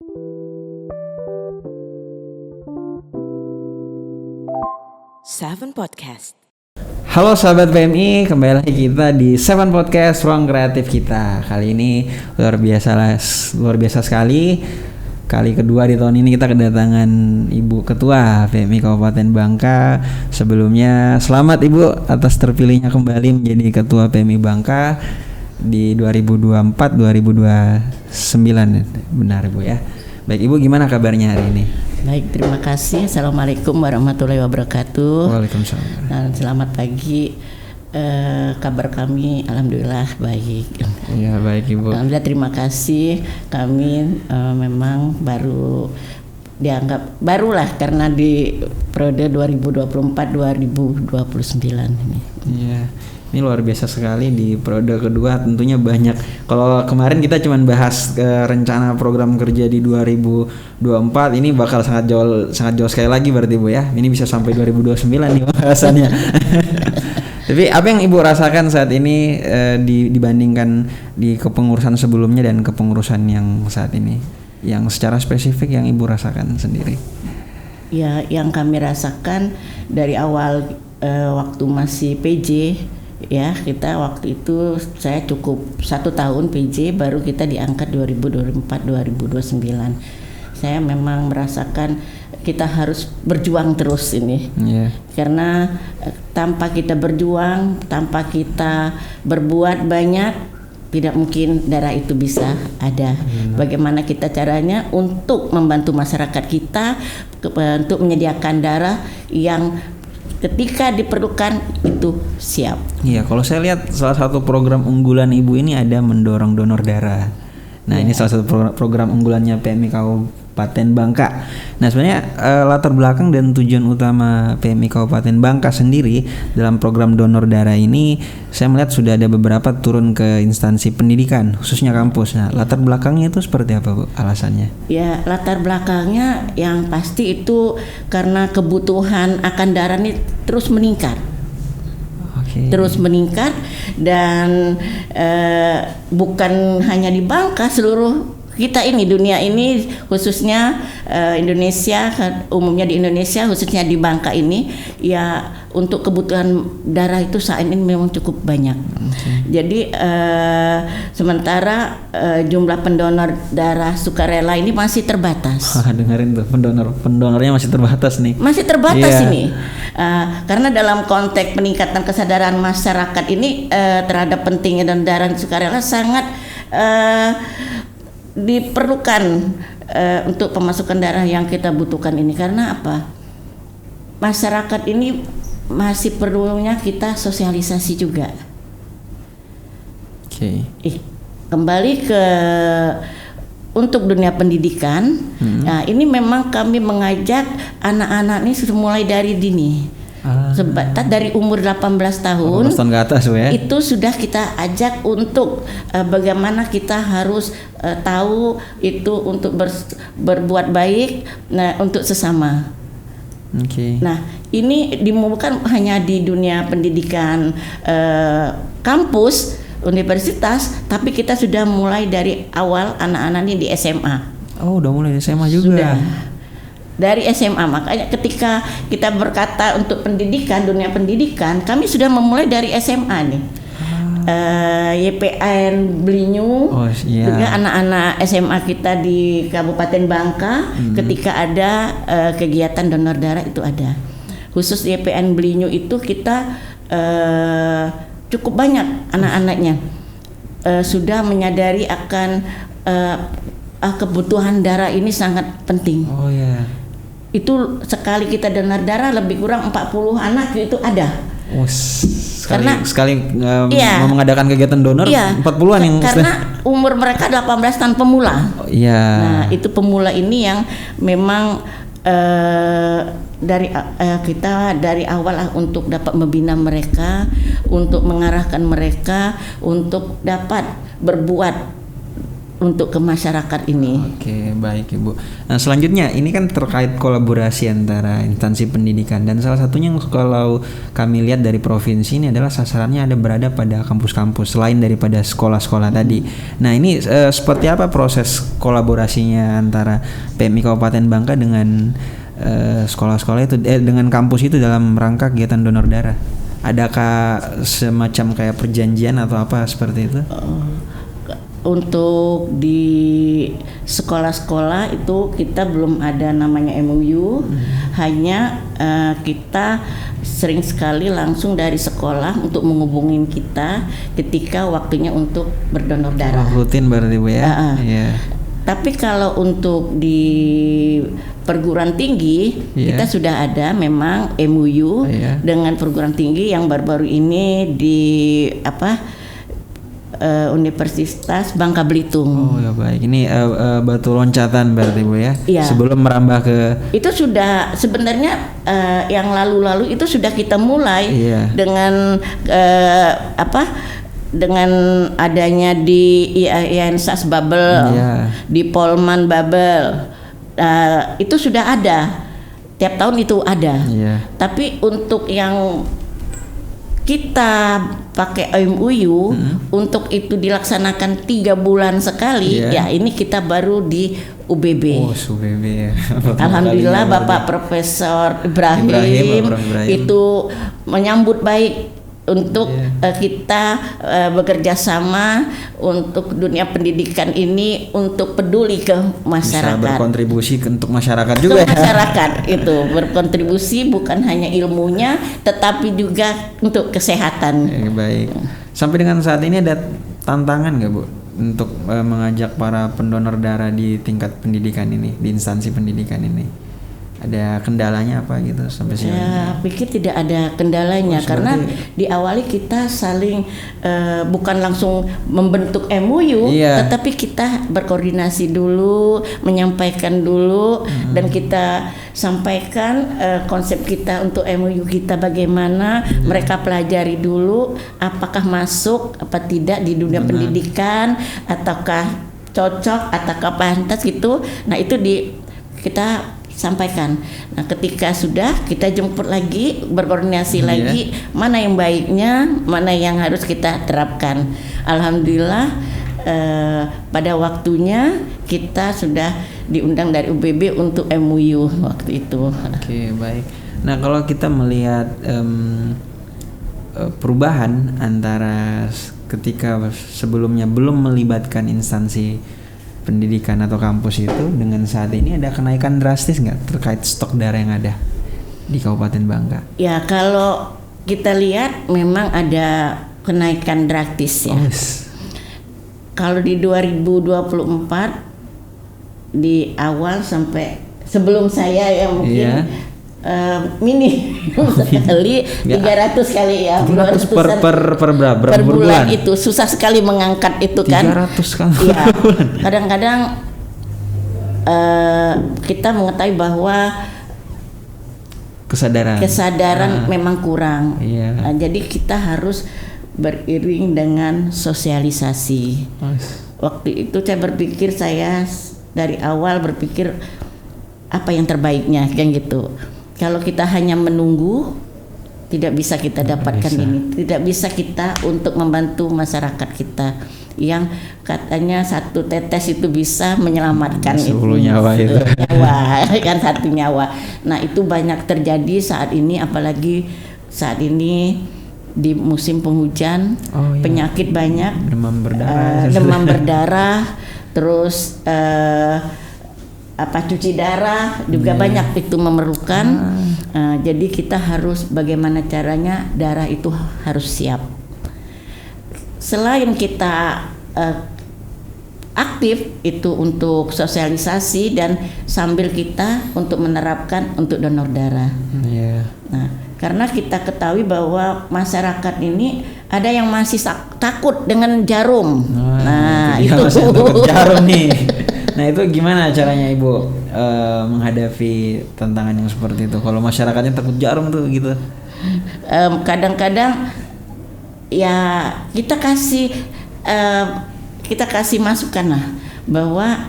Seven Podcast. Halo sahabat PMI, kembali lagi kita di Seven Podcast, ruang kreatif kita. Kali ini luar biasa sekali. Kali kedua di tahun ini kita kedatangan Ibu Ketua PMI Kabupaten Bangka. Sebelumnya selamat Ibu atas terpilihnya kembali menjadi Ketua PMI Bangka di 2024-2029. Benar Ibu ya. Baik Ibu, gimana kabarnya hari ini? Baik, terima kasih. Assalamualaikum warahmatullahi wabarakatuh. Waalaikumsalam. Dan selamat pagi. Kabar kami alhamdulillah baik. Iya, baik Ibu. Alhamdulillah, terima kasih. Kami memang dianggap barulah karena di periode 2024-2029 ini. Iya. Ini luar biasa sekali di periode kedua, tentunya banyak. Kalau kemarin kita cuma bahas rencana program kerja di 2024, ini bakal sangat jauh sekali lagi berarti Bu ya. Ini bisa sampai 2029 nih bahasannya. Tapi apa yang Ibu rasakan saat ini dibandingkan di kepengurusan sebelumnya dan kepengurusan yang saat ini? Yang secara spesifik yang Ibu rasakan sendiri? Ya, yang kami rasakan dari awal waktu masih PJ. Ya, kita waktu itu saya cukup 1 tahun PJ, baru kita diangkat 2024-2029. Saya memang merasakan kita harus berjuang terus ini. Karena tanpa kita berjuang, tanpa kita berbuat banyak, tidak mungkin darah itu bisa ada. Bagaimana kita caranya untuk membantu masyarakat kita untuk menyediakan darah yang ketika diperlukan itu siap. Iya, kalau saya lihat salah satu program unggulan Ibu ini ada mendorong donor darah. Nah, ini salah satu program unggulannya PMI Kabupaten Bangka. Nah, sebenarnya latar belakang dan tujuan utama PMI Kabupaten Bangka sendiri dalam program donor darah ini, saya melihat sudah ada beberapa turun ke instansi pendidikan, khususnya kampus. Nah, latar belakangnya itu seperti apa Bu alasannya? Ya, latar belakangnya yang pasti itu karena kebutuhan akan darah ini terus meningkat. Terus meningkat dan bukan hanya di Bangka, seluruh kita ini, dunia ini, khususnya Indonesia, umumnya di Indonesia, khususnya di Bangka ini, ya untuk kebutuhan darah itu saat ini memang cukup banyak. Jadi sementara jumlah pendonor darah sukarela ini masih terbatas. Dengerin tuh, pendonornya masih terbatas nih. Masih terbatas ini. Karena dalam konteks peningkatan kesadaran masyarakat ini terhadap pentingnya donor darah sukarela sangat diperlukan untuk pemasukan darah yang kita butuhkan ini. Karena apa? Masyarakat ini masih perlunya kita sosialisasi juga. Kembali ke untuk dunia pendidikan. Nah, ini memang kami mengajak anak-anak ini sudah mulai dari dini. Sebatas dari umur 18 tahun ke atas ya. Itu sudah kita ajak untuk bagaimana kita harus tahu itu untuk berbuat baik, nah, untuk sesama. Nah, ini dimulakan hanya di dunia pendidikan kampus, universitas, tapi kita sudah mulai dari awal anak-anak ini di SMA. Oh, udah mulai di SMA juga. Sudah. Dari SMA, makanya ketika kita berkata untuk pendidikan, dunia pendidikan, kami sudah memulai dari SMA nih. YPN Belinyu, juga anak-anak SMA kita di Kabupaten Bangka, ketika ada kegiatan donor darah itu ada. Khusus YPN Belinyu itu kita cukup banyak anak-anaknya sudah menyadari akan kebutuhan darah ini sangat penting. Itu sekali kita donor darah lebih kurang 40 anak itu ada. Sekali mengadakan kegiatan donor 40-an yang karena umur mereka 18 tahun pemula. Nah, itu pemula ini yang memang kita dari awal untuk dapat membina mereka, untuk mengarahkan mereka untuk dapat berbuat untuk ke masyarakat ini. Oke, baik Ibu. Nah, selanjutnya ini kan terkait kolaborasi antara instansi pendidikan, dan salah satunya kalau kami lihat dari provinsi ini adalah sasarannya ada berada pada kampus-kampus selain daripada sekolah-sekolah tadi. Nah, ini seperti apa proses kolaborasinya antara PMI Kabupaten Bangka dengan sekolah-sekolah itu dengan kampus itu dalam rangka kegiatan donor darah? Adakah semacam kayak perjanjian atau apa seperti itu? Untuk di sekolah-sekolah itu kita belum ada namanya MOU, hanya kita sering sekali langsung dari sekolah untuk menghubungin kita ketika waktunya untuk berdonor darah. Rutin berarti Bu ya? Iya. Tapi kalau untuk di perguruan tinggi kita sudah ada memang MOU dengan perguruan tinggi yang baru-baru ini di Universitas Bangka Belitung. Oh ya baik, ini batu loncatan berarti Bu ya? Iya. Sebelum merambah ke itu sudah sebenarnya yang lalu-lalu itu sudah kita mulai dengan dengan adanya di IAINSAS Babel, di Polman Babel, itu sudah ada, tiap tahun itu ada. Tapi untuk yang kita pakai MOU untuk itu dilaksanakan 3 bulan sekali, ya ini kita baru di UBB. Oh, UBB ya. Alhamdulillah Bapak Profesor Ibrahim itu menyambut baik untuk kita bekerja sama untuk dunia pendidikan ini, untuk peduli ke masyarakat. Bisa berkontribusi untuk masyarakat juga. Untuk masyarakat itu berkontribusi bukan hanya ilmunya, tetapi juga untuk kesehatan. Baik. Sampai dengan saat ini ada tantangan nggak Bu untuk mengajak para pendonor darah di tingkat pendidikan ini, di instansi pendidikan ini? Ada kendalanya apa gitu sampai sini? Saya pikir tidak ada kendalanya, karena diawali kita saling bukan langsung membentuk MOU, tetapi kita berkoordinasi dulu, menyampaikan dulu, dan kita sampaikan konsep kita untuk MOU kita bagaimana, mereka pelajari dulu apakah masuk apa tidak di dunia pendidikan, ataukah cocok ataukah pantas gitu. Nah itu kita sampaikan. Nah, ketika sudah kita jemput lagi, berkoordinasi lagi mana yang baiknya, mana yang harus kita terapkan. Alhamdulillah pada waktunya kita sudah diundang dari UBB untuk MOU waktu itu. Oke, baik. Nah, kalau kita melihat perubahan antara ketika sebelumnya belum melibatkan instansi pendidikan atau kampus itu dengan saat ini, ada kenaikan drastis nggak terkait stok darah yang ada di Kabupaten Bangka? Ya, kalau kita lihat memang ada kenaikan drastis ya. Kalau di 2024 di awal sampai sebelum saya ya mungkin mini sekali 300 kali ya, 300 per bulan itu susah sekali mengangkat itu kan 300 kali ya. Kadang-kadang kita mengetahui bahwa kesadaran memang kurang. Nah, jadi kita harus beriring dengan sosialisasi. Waktu itu saya dari awal berpikir apa yang terbaiknya kan gitu. Kalau kita hanya menunggu, tidak bisa kita dapatkan ini. Tidak bisa kita untuk membantu masyarakat kita yang katanya 1 tetes itu bisa menyelamatkan 10 nyawa itu. Kan 1 nyawa. Nah, itu banyak terjadi saat ini, apalagi saat ini di musim penghujan, penyakit banyak, demam berdarah, terus cuci darah juga banyak itu memerlukan. Jadi kita harus bagaimana caranya darah itu harus siap. Selain kita aktif itu untuk sosialisasi dan sambil kita untuk menerapkan untuk donor darah. Nah, karena kita ketahui bahwa masyarakat ini ada yang masih takut dengan jarum. Nah, itu jarum nih. Nah, itu gimana caranya Ibu menghadapi tantangan yang seperti itu? Kalau masyarakatnya takut jarum tuh gitu. Kadang-kadang ya kita kasih masukan lah bahwa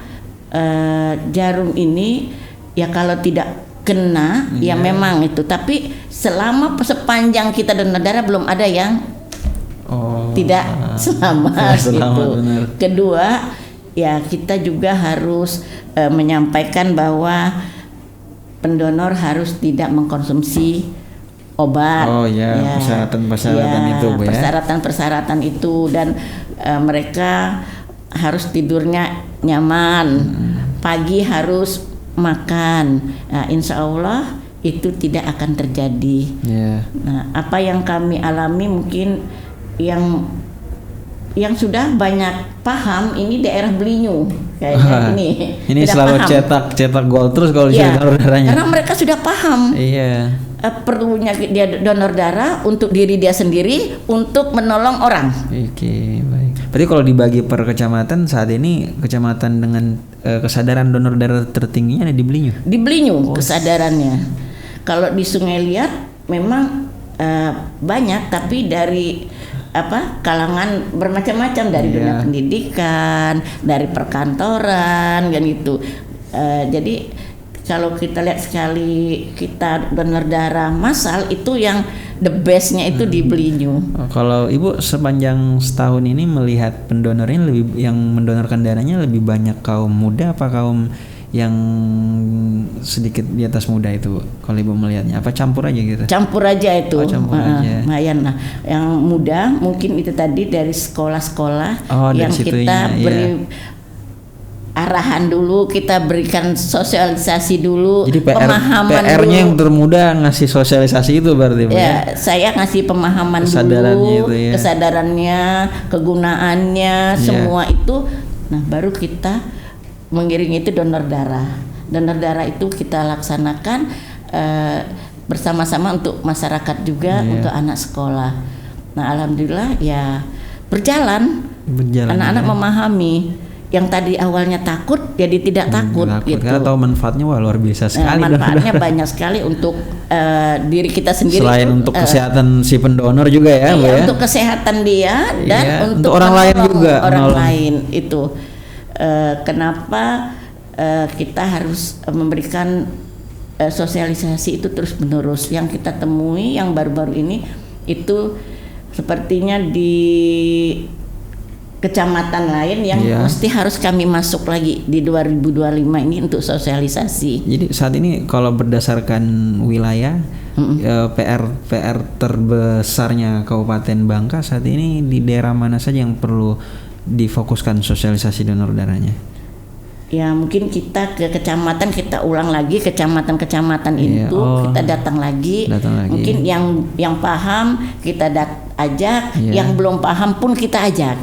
jarum ini ya kalau tidak kena ya memang itu, tapi selama sepanjang kita donor darah belum ada yang tidak selamat gitu. Benar. Kedua ya kita juga harus menyampaikan bahwa pendonor harus tidak mengkonsumsi obat. Persyaratan itu Bu ya. Persyaratan itu, dan mereka harus tidurnya nyaman. Pagi harus makan. Nah, insya Allah itu tidak akan terjadi. Nah, apa yang kami alami mungkin yang sudah banyak paham ini daerah Belinyu kayaknya ini selalu paham. cetak gol terus kalau donor darahnya. Karena mereka sudah paham. Perlunya dia donor darah untuk diri dia sendiri, untuk menolong orang. Oke, baik. Berarti kalau dibagi per kecamatan saat ini, kecamatan dengan kesadaran donor darah tertingginya ada di Belinyu. Di Belinyu kesadarannya. Kalau di Sungai Liat memang banyak, tapi dari kalangan bermacam-macam, dari dunia pendidikan, dari perkantoran kan gitu. Jadi kalau kita lihat sekali kita donor darah massal itu yang the bestnya itu di Belinyu. Kalau Ibu sepanjang setahun ini melihat pendonornya yang mendonorkan darahnya lebih banyak kaum muda apa kaum yang sedikit di atas muda itu kalau Ibu melihatnya, apa campur aja gitu? Campur aja itu. Campur aja. Lumayan lah. Yang muda mungkin itu tadi dari sekolah-sekolah yang kita beri arahan dulu, kita berikan sosialisasi dulu. Jadi pemahaman PR-nya dulu. yang termuda ngasih sosialisasi itu berarti ya, saya ngasih pemahaman dulu, kesadarannya, kegunaannya, semua itu. Nah, baru kita mengiringi itu donor darah. Donor darah itu kita laksanakan bersama-sama untuk masyarakat juga, untuk anak sekolah. Nah, alhamdulillah ya berjalan. Anak-anak memahami. Yang tadi awalnya takut jadi tidak takut gitu. Karena tahu manfaatnya luar biasa sekali. Manfaatnya banyak sekali untuk diri kita sendiri. Selain untuk kesehatan si pendonor juga ya, Bu ya. Untuk kesehatan dia dan untuk orang lain juga. Orang lain itu. Kenapa kita harus memberikan sosialisasi itu terus menerus. Yang kita temui yang baru-baru ini itu sepertinya di kecamatan lain yang mesti harus kami masuk lagi di 2025 ini untuk sosialisasi. Jadi saat ini kalau berdasarkan wilayah PR terbesarnya Kabupaten Bangka saat ini di daerah mana saja yang perlu difokuskan sosialisasi donor darahnya? Ya mungkin kita ke kecamatan, kita ulang lagi kecamatan-kecamatan itu, kita datang lagi. Mungkin yang paham kita ajak, yang belum paham pun kita ajak.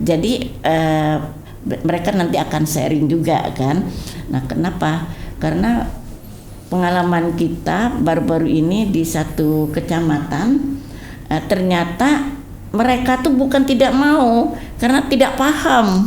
Jadi mereka nanti akan sharing juga kan. Nah, kenapa? Karena pengalaman kita baru-baru ini di satu kecamatan ternyata mereka tuh bukan tidak mau, karena tidak paham.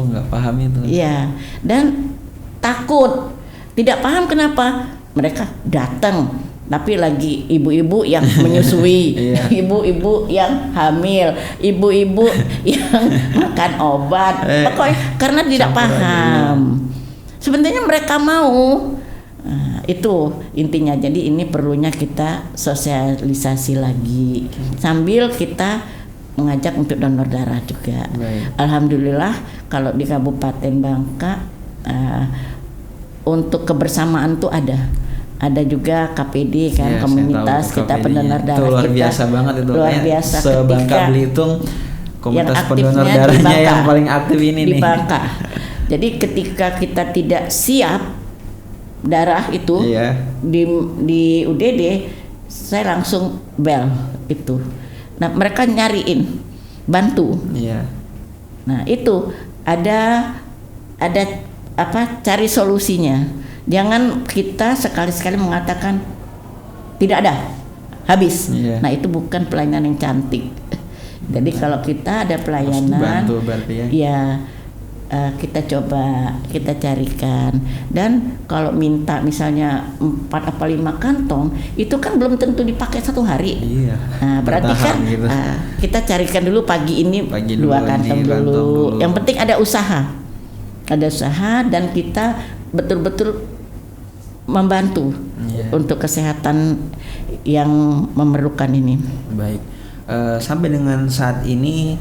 Nggak paham itu. Iya, dan takut. Tidak paham kenapa? Mereka datang, tapi lagi ibu-ibu yang menyusui, ibu-ibu yang hamil, ibu-ibu yang makan obat. Pokoknya karena tidak paham. Sebenarnya mereka mau. Nah, itu intinya. Jadi ini perlunya kita sosialisasi lagi sambil kita mengajak untuk donor darah juga. Alhamdulillah kalau di Kabupaten Bangka untuk kebersamaan tuh ada juga KPD kan, komunitas kita pendonor darah. Itu luar biasa banget itu. Luar biasa. Se-Bangka Belitung komunitas pendonor darahnya yang paling aktif ini di Bangka. Jadi ketika kita tidak siap darah itu di UDD, saya langsung bel itu. Nah, mereka nyariin bantu. Nah, itu ada cari solusinya. Jangan kita sekali-sekali mengatakan tidak ada, habis. Nah, itu bukan pelayanan yang cantik. Jadi kalau kita ada pelayanan, bantu berarti kita coba kita carikan. Dan kalau minta misalnya 4 atau 5 kantong itu kan belum tentu dipakai satu hari. Nah, berarti kan gitu. Kita carikan dulu pagi ini 2 kantong dulu. Yang penting ada usaha. ada usaha dan kita betul-betul membantu untuk kesehatan yang memerlukan ini. Baik. Sampai dengan saat ini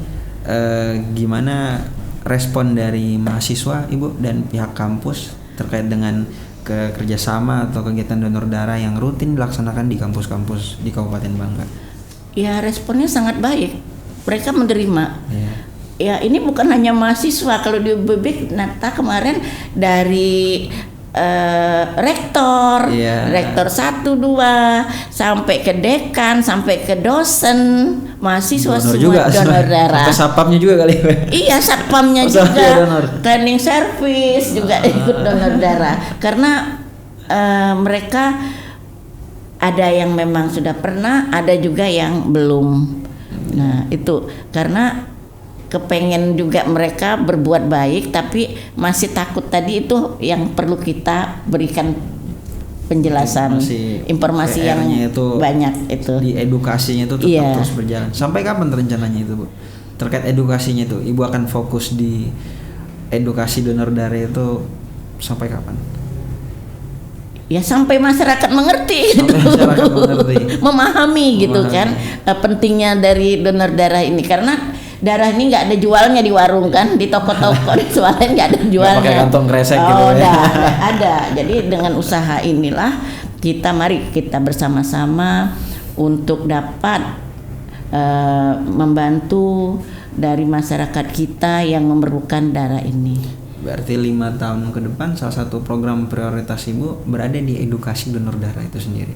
gimana respon dari mahasiswa Ibu dan pihak kampus terkait dengan kerjasama atau kegiatan donor darah yang rutin dilaksanakan di kampus-kampus di Kabupaten Bangka? Ya, responnya sangat baik. Mereka menerima. Ya, ini bukan hanya mahasiswa. Kalau di UBB, Nata kemarin dari rektor 1, 2 sampai ke dekan, sampai ke dosen, mahasiswa donor semua juga, donor darah. Sampai satpamnya juga kali. Iya, satpamnya juga, cleaning service juga ikut donor darah. Karena mereka ada yang memang sudah pernah, ada juga yang belum. Nah, itu karena kepengen juga mereka berbuat baik, tapi masih takut. Tadi itu yang perlu kita berikan penjelasan, informasi yang itu, banyak itu. Di edukasinya itu tetap terus berjalan. Sampai kapan rencananya itu, Bu? Terkait edukasinya itu, Ibu akan fokus di edukasi donor darah itu sampai kapan? Ya sampai masyarakat mengerti, memahami gitu kan pentingnya dari donor darah ini, karena darah ini nggak ada jualnya di warung kan, di toko-toko soalnya nggak ada jualnya. Pakai kantong kresek gitu ya. Ada. Jadi dengan usaha inilah mari kita bersama-sama untuk dapat membantu dari masyarakat kita yang memerlukan darah ini. Berarti 5 tahun ke depan salah satu program prioritas Ibu berada di edukasi donor darah itu sendiri.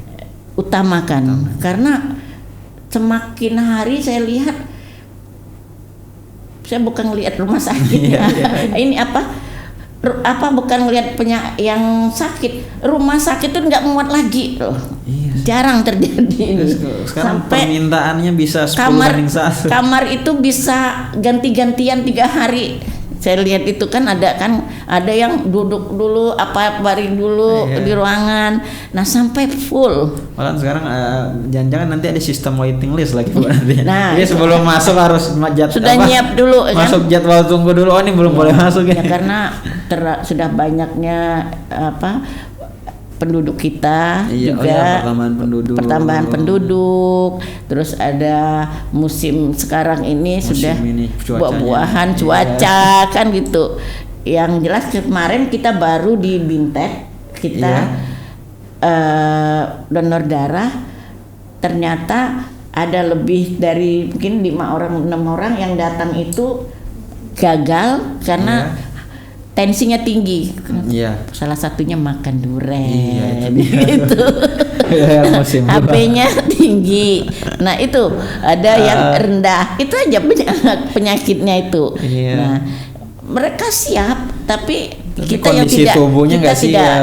Utamakan. Karena semakin hari saya lihat, saya bukan ngelihat rumah sakit ini bukan ngelihat yang sakit, rumah sakit itu nggak muat lagi loh. Jarang terjadi ini. Sekarang sampai permintaannya bisa 10 banding 1. Kamar itu bisa ganti-gantian 3 hari. Saya lihat itu kan ada yang duduk dulu baring dulu di ruangan. Nah, sampai full. Malah sekarang jangan-jangan nanti ada sistem waiting list lagi Bu nanti. Nah, jadi sebelum masuk harus nyiap dulu kan. Masuk jadwal tunggu dulu. Oh, ini belum boleh masuk ya. Karena sudah banyaknya penduduk kita juga pertambahan penduduk, terus ada musim sekarang ini sudah buah-buahan cuaca kan gitu. Yang jelas kemarin kita baru di Bintek kita donor darah, ternyata ada lebih dari mungkin 5 orang 6 orang yang datang itu gagal karena tensinya tinggi. Salah satunya makan durian. Gitu. HP-nya tinggi. Nah, itu ada yang rendah. Itu aja penyakitnya itu. Nah, mereka siap, tapi kita yang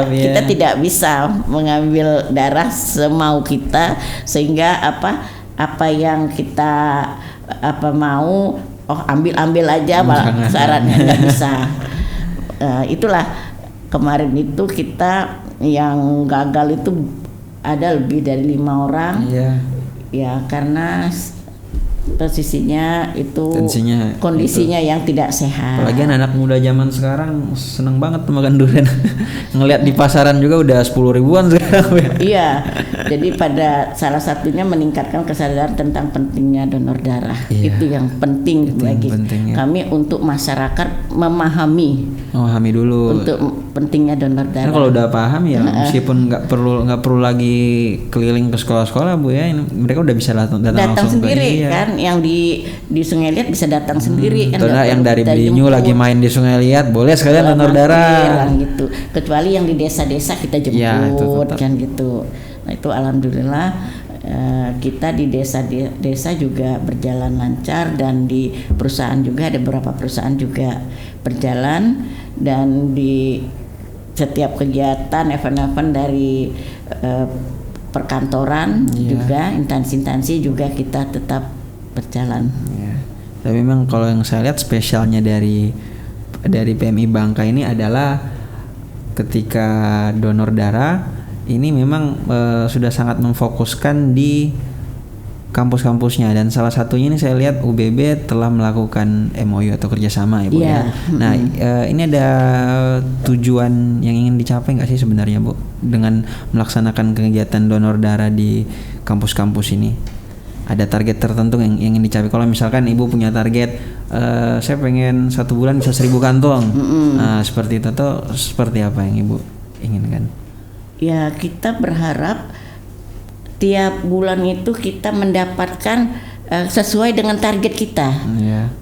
kita tidak bisa mengambil darah semau kita, sehingga apa yang kita mau ambil aja, malah syaratnya nggak bisa. Itulah kemarin itu kita yang gagal itu ada lebih dari 5 orang. Ya karena posisinya itu kondisinya yang tidak sehat. Apalagi anak muda zaman sekarang seneng banget makan durian. Ngelihat di pasaran juga udah 10 ribuan sekarang. Iya. Jadi pada salah satunya meningkatkan kesadaran tentang pentingnya donor darah. Itu yang penting bagi kami untuk masyarakat memahami dulu untuk pentingnya donor darah. Nah, kalau udah paham ya meskipun nggak perlu lagi keliling ke sekolah-sekolah Bu ya, mereka udah bisa datang sendiri kan. Yang di Sungai Liat bisa datang sendiri kan. Yang dari Belinyu lagi main di Sungai Liat boleh sekalian donor darah gitu. Kecuali yang di desa-desa kita jemput kan gitu. Nah, itu alhamdulillah kita di desa juga berjalan lancar, dan di perusahaan juga ada beberapa perusahaan juga berjalan, dan di setiap kegiatan event-event dari perkantoran juga instansi-instansi juga kita tetap berjalan. Tapi memang kalau yang saya lihat spesialnya dari PMI Bangka ini adalah ketika donor darah ini memang sudah sangat memfokuskan di kampus-kampusnya, dan salah satunya ini saya lihat UBB telah melakukan MOU atau kerjasama ya Bu ya. Nah ini ada tujuan yang ingin dicapai nggak sih sebenarnya Bu dengan melaksanakan kegiatan donor darah di kampus-kampus ini? Ada target tertentu yang ingin dicapai? Kalau misalkan Ibu punya target, saya pengen 1 bulan bisa 1.000 kantong, seperti itu, atau seperti apa yang Ibu inginkan? Ya, kita berharap tiap bulan itu kita mendapatkan sesuai dengan target kita.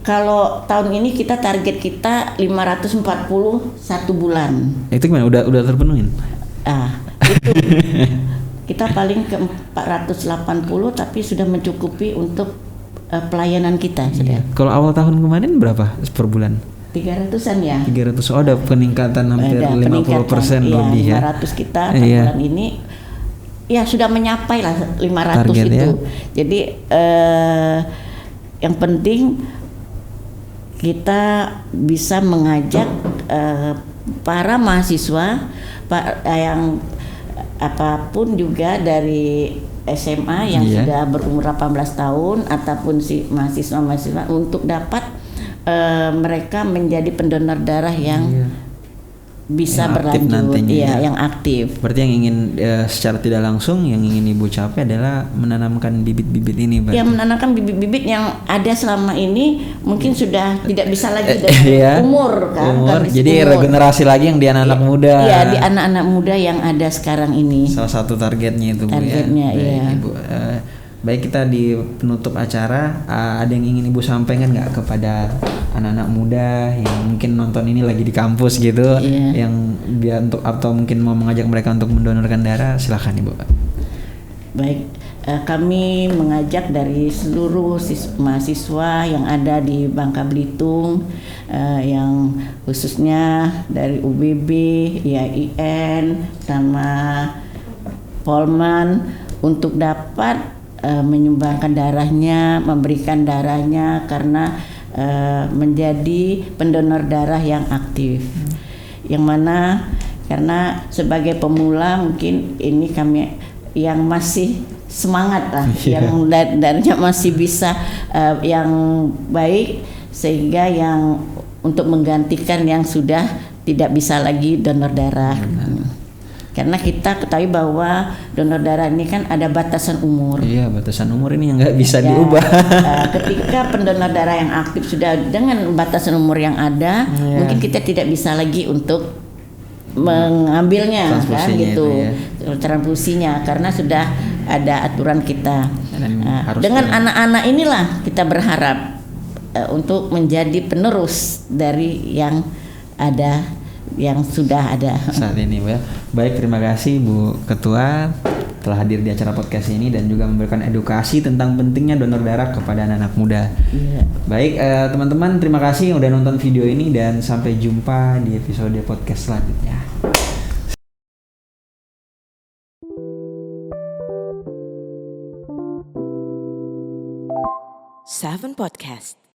Kalau tahun ini kita target kita 540 1 bulan. Itu gimana? Udah terpenuhin? Itu kita paling ke 480 tapi sudah mencukupi untuk pelayanan kita. Kalau awal tahun kemarin berapa per bulan? 300-an ya. 300. Oh, ada peningkatan hampir 50% lebih ya. 500 kita bulan ini. Ya sudah menyapai lah 500 target, itu. Ya? Jadi yang penting kita bisa mengajak para mahasiswa yang apapun juga dari SMA yang sudah berumur 18 tahun ataupun si mahasiswa-mahasiswa untuk dapat mereka menjadi pendonor darah yang bisa berlanjut, yang aktif. Berarti yang ingin secara tidak langsung yang ingin Ibu capai adalah menanamkan bibit-bibit ini, berarti. Ya, menanamkan bibit-bibit yang ada selama ini mungkin sudah tidak bisa lagi dengan umur kan. Jadi regenerasi lagi yang di anak-anak muda. Iya, di anak-anak muda yang ada sekarang ini. Salah satu targetnya itu, Bu. Targetnya, Ibu. Baik, kita di penutup acara, ada yang ingin Ibu sampaikan nggak kepada anak-anak muda yang mungkin nonton ini lagi di kampus gitu, yang biar untuk atau mungkin mau mengajak mereka untuk mendonorkan darah? Silakan Ibu. Baik, kami mengajak dari seluruh mahasiswa yang ada di Bangka Belitung, yang khususnya dari UBB, IAIN, sama Polman untuk dapat menyumbangkan darahnya, memberikan darahnya karena menjadi pendonor darah yang aktif. Yang mana karena sebagai pemula mungkin ini kami yang masih semangat lah, yang darahnya masih bisa yang baik, sehingga yang untuk menggantikan yang sudah tidak bisa lagi donor darah. Karena kita ketahui bahwa donor darah ini kan ada batasan umur. Iya, batasan umur ini yang nggak bisa diubah. Ketika pendonor darah yang aktif sudah dengan batasan umur yang ada, mungkin kita tidak bisa lagi untuk mengambilnya, kan gitu, transfusinya, karena sudah ada aturan kita. Dengan anak-anak inilah kita berharap untuk menjadi penerus dari yang ada, yang sudah ada saat ini, Bu. Baik, terima kasih Bu Ketua telah hadir di acara podcast ini dan juga memberikan edukasi tentang pentingnya donor darah kepada anak-anak muda. Baik, teman-teman, terima kasih yang udah nonton video ini dan sampai jumpa di episode podcast selanjutnya. Seven Podcast.